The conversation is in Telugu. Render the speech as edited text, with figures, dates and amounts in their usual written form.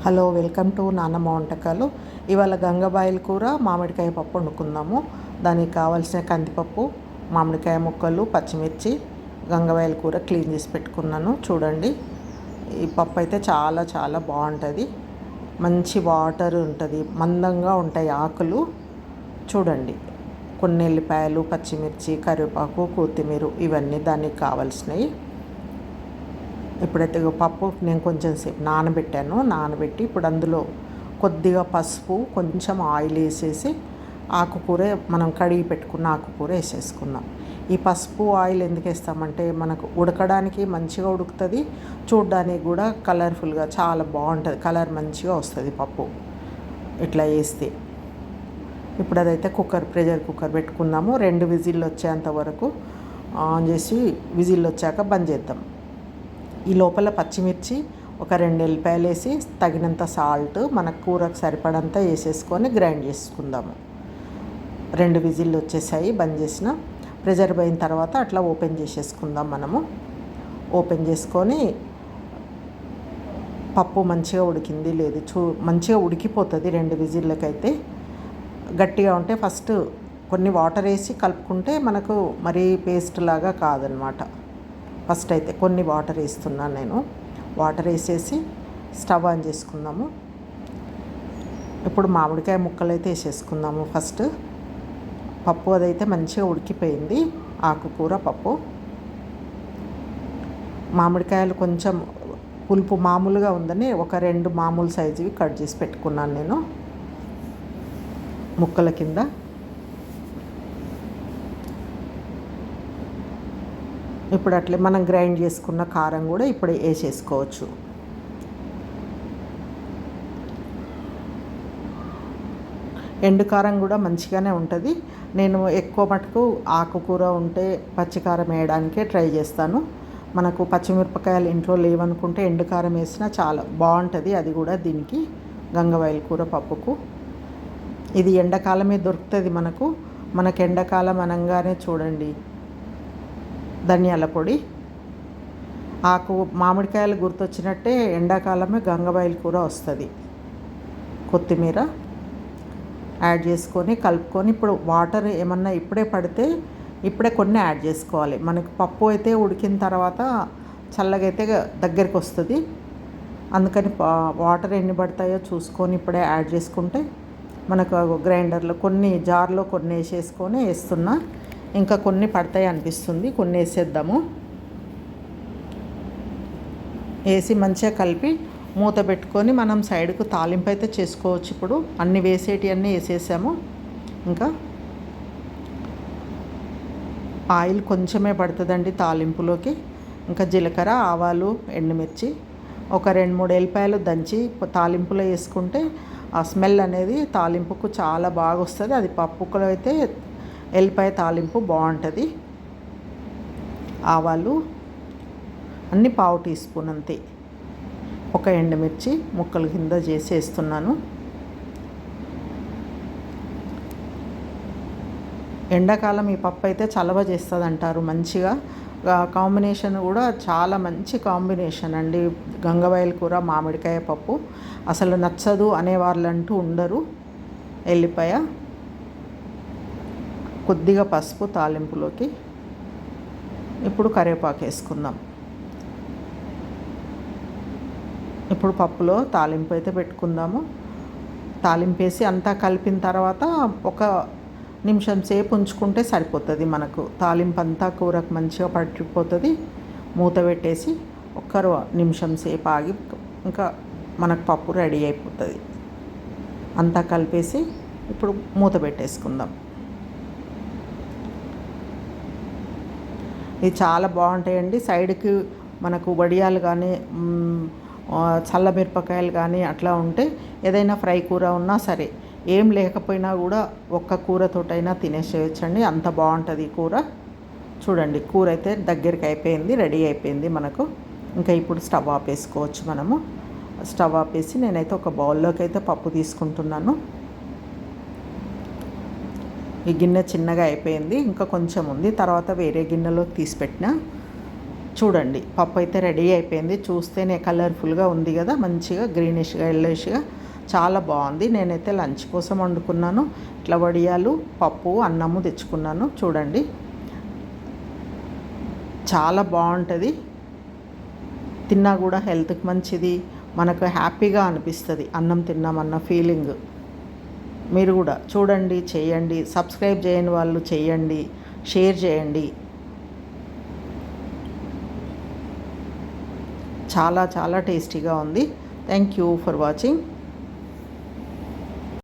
హలో, వెల్కమ్ టు నాన్నమ్మ వంటకాలు. ఇవాళ గంగబాయిల కూర, మామిడికాయ పప్పు వండుకుందాము. దానికి కావాల్సిన కందిపప్పు, మామిడికాయ ముక్కలు, పచ్చిమిర్చి, గంగబాయిల కూర క్లీన్ చేసి పెట్టుకున్నాను. చూడండి, ఈ పప్పు అయితే చాలా చాలా బాగుంటుంది. మంచి వాటర్ ఉంటుంది, మందంగా ఉంటాయి ఆకులు. చూడండి, కొన్ని ఎల్లిపాయలు, పచ్చిమిర్చి, కరివేపాకు, కొత్తిమీర, ఇవన్నీ దానికి కావాల్సినవి. ఇప్పుడైతే పప్పు నేను కొంచెం సేపు నానబెట్టి ఇప్పుడు అందులో కొద్దిగా పసుపు, కొంచెం ఆయిల్ వేసేసి ఆకుకూర, మనం కడిగి పెట్టుకున్న ఆకుకూర వేసేసుకుందాం. ఈ పసుపు ఆయిల్ ఎందుకు వేస్తామంటే మనకు ఉడకడానికి మంచిగా ఉడుకుతుంది, చూడడానికి కూడా కలర్ఫుల్గా చాలా బాగుంటుంది, కలర్ మంచిగా వస్తుంది పప్పు ఇట్లా వేస్తే. ఇప్పుడు అదైతే ప్రెషర్ కుక్కర్ పెట్టుకుందాము. 2 విజిల్లు వచ్చేంత వరకు ఆన్ చేసి విజిల్ వచ్చాక బంద్ చేద్దాం. ఈ లోపల పచ్చిమిర్చి, ఒక 2 ఎల్లిపాయలు వేసి తగినంత సాల్ట్, మన కూరకు సరిపడంతా వేసేసుకొని గ్రైండ్ చేసుకుందాము. 2 విజిల్లు వచ్చేసాయి, బంద్ చేసిన. ప్రెషర్ పోయిన తర్వాత అట్లా ఓపెన్ చేసేసుకుందాం. మనము ఓపెన్ చేసుకొని పప్పు మంచిగా ఉడికింది లేదు మంచిగా ఉడికిపోతుంది 2 విజిల్లకైతే. గట్టిగా ఉంటే ఫస్ట్ కొన్ని వాటర్ వేసి కలుపుకుంటే మనకు మరీ పేస్ట్ లాగా కాదనమాట. ఫస్ట్ అయితే కొన్ని వాటర్ వేస్తున్నాను నేను. వాటర్ వేసేసి స్టవ్ ఆన్ చేసుకుందాము. ఇప్పుడు మామిడికాయ ముక్కలు అయితే వేసేసుకుందాము. ఫస్ట్ పప్పు అదైతే మంచిగా ఉడికిపోయింది, ఆకుకూర పప్పు. మామిడికాయలు కొంచెం పులుపు మామూలుగా ఉందని ఒక 2 మామూలు సైజువి కట్ చేసి పెట్టుకున్నాను నేను ముక్కల కింద. ఇప్పుడు అట్లే మనం గ్రైండ్ చేసుకున్న కారం కూడా ఇప్పుడు వేసేసుకోవచ్చు. ఎండు కారం కూడా మంచిగానే ఉంటుంది. నేను ఎక్కువ మటుకు ఆకుకూర ఉంటే పచ్చికారం వేయడానికే ట్రై చేస్తాను. మనకు పచ్చిమిరపకాయలు ఇంట్లో లేవనుకుంటే ఎండు కారం వేసినా చాలా బాగుంటుంది. అది కూడా దీనికి గంగవాయిల కూర పప్పుకు. ఇది ఎండాకాలమే దొరుకుతుంది మనకు ఎండాకాలం అనగానే చూడండి, ధనియాల పొడి, మామిడికాయలు గుర్తొచ్చినట్టే ఎండాకాలమే గంగబాయిల కూర వస్తుంది. కొత్తిమీర యాడ్ చేసుకొని కలుపుకొని, ఇప్పుడు వాటర్ ఏమన్నా ఇప్పుడే పడితే ఇప్పుడే కొన్ని యాడ్ చేసుకోవాలి. మనకు పప్పు అయితే ఉడికిన తర్వాత చల్లగా అయితే దగ్గరికి వస్తుంది. అందుకని వాటర్ ఎన్ని పడతాయో చూసుకొని ఇప్పుడే యాడ్ చేసుకుంటే మనకు గ్రైండర్లో కొన్ని జార్లో కొన్ని వేసేసుకొని వేస్తున్నా. ఇంకా కొన్ని పడతాయి అనిపిస్తుంది, కొన్ని వేసేద్దాము. వేసి మంచిగా కలిపి మూత పెట్టుకొని మనం సైడ్కు తాలింపు అయితే చేసుకోవచ్చు. ఇప్పుడు అన్నీ వేసేటివన్నీ వేసేసాము. ఇంకా ఆయిల్ కొంచెమే పడుతుందండి తాలింపులోకి. ఇంకా జీలకర్ర, ఆవాలు, ఎండుమిర్చి, ఒక 2-3 ఎల్లిపాయలు దంచి తాలింపులో వేసుకుంటే ఆ స్మెల్ అనేది తాలింపుకు చాలా బాగా వస్తుంది. అది పప్పులో అయితే ఎల్లిపాయ తాలింపు బాగుంటుంది. ఆవాలు అన్నీ 1/2 టీ స్పూన్ అంతే. ఒక ఎండుమిర్చి ముక్కల కింద చేసి వేస్తున్నాను. ఎండాకాలం ఈ పప్పు అయితే చలవ చేస్తుంది అంటారు మంచిగా. కాంబినేషన్ కూడా చాలా మంచి కాంబినేషన్ అండి. గంగవాయిల కూర, మామిడికాయ పప్పు అసలు నచ్చదు అనేవాళ్ళంటూ ఉండరు. ఎల్లిపాయ, కొద్దిగా పసుపు తాలింపులోకి. ఇప్పుడు కరివేపాకు వేసుకుందాం. ఇప్పుడు పప్పులో తాలింపు అయితే పెట్టుకుందాము. తాలింపు వేసి అంతా కలిపిన తర్వాత ఒక నిమిషం సేపు ఉంచుకుంటే సరిపోతుంది. మనకు తాలింపు అంతా కూరకు మంచిగా పట్టిపోతుంది. మూత పెట్టేసి 1 నిమిషం సేపు ఆగి ఇంకా మనకు పప్పు రెడీ అయిపోతుంది. అంతా కలిపేసి ఇప్పుడు మూత పెట్టేసుకుందాం. ఇది చాలా బాగుంటాయండి. సైడ్కి మనకు వడియాలు కానీ, చల్లమిరపకాయలు కానీ అట్లా ఉంటే ఏదైనా ఫ్రై కూర ఉన్నా సరే, ఏం లేకపోయినా కూడా ఒక్క కూరతోటైనా తినేసేయచ్చండి, అంత బాగుంటుంది ఈ కూర. చూడండి, కూర అయితే దగ్గరికి అయిపోయింది, రెడీ అయిపోయింది మనకు. ఇంకా ఇప్పుడు స్టవ్ ఆపేసుకోవచ్చు మనము. స్టవ్ ఆపేసి నేనైతే ఒక బౌల్లోకి అయితే పప్పు తీసుకుంటున్నాను. ఈ గిన్నె చిన్నగా అయిపోయింది, ఇంకా కొంచెం ఉంది, తర్వాత వేరే గిన్నెలోకి తీసి పెట్టిన. చూడండి పప్పు అయితే రెడీ అయిపోయింది. చూస్తేనే కలర్ఫుల్గా ఉంది కదా, మంచిగా గ్రీనిష్గా ఎల్లోయిష్గా చాలా బాగుంది. నేనైతే లంచ్ కోసం వండుకున్నాను. ఇట్లా వడియాలు, పప్పు, అన్నము తెచ్చుకున్నాను. చూడండి చాలా బాగుంటుంది. తిన్నా కూడా హెల్త్కి మంచిది, మనకు హ్యాపీగా అనిపిస్తుంది అన్నం తిన్నామన్న ఫీలింగ్. మీరు కూడా చూడండి, చేయండి. సబ్స్క్రైబ్ చేయని వాళ్ళు చేయండి, షేర్ చేయండి. చాలా చాలా టేస్టీగా ఉంది. Thank you for watching.